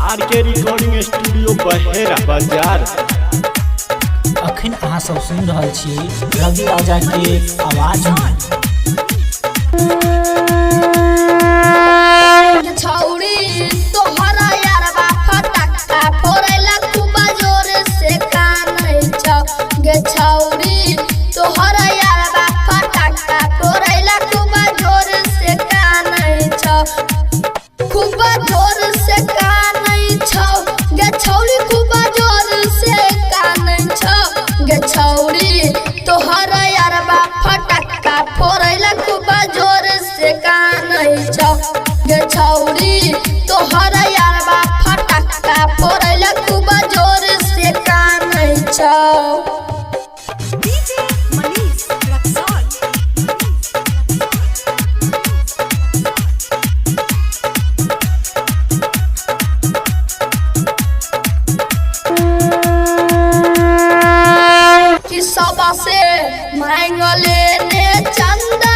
RK recording studio बहेरा बाजार। अखन अहाँ सब सुन रहल छी रवि राजा के आवाज में। छौड़ी तोहरा यारबा फटक्का फोड़ैला खूब जोर से कानै छौ गे छौड़ी तोहरा यारबा फटक्का फोड़ैला खूब जोर से कानै छौ खूब जोर से कानै छौ गे छौड़ी खूब जोर से कानै छौ गे छौड़ी तोहरा यारबा फटक्का फोड़ैला खूब जोर से कानै छौ गे छौड़ी तोहरा यारबा फटक्का फोड़ैला खूब जोर से कानै छौ। कि सबा से मांग लेने चंदा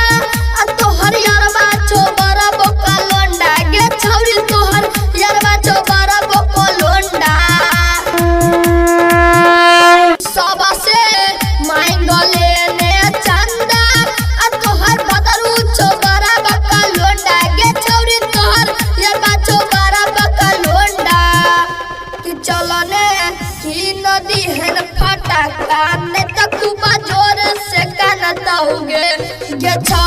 आ तोहर यारबा चोबरा बोका लोंडा गे छौड़ी तोहर यारबा चोबरा बोका लोंडा सबा से मांग लेने चंदा आ तोहर बदरू चोबरा बोका लोंडा गे छौड़ी तोहर यारबा चोबरा बोका लोंडा कि चलने की नदी है फटक्का ने तक खूब जोर से कानता होगे गे छौ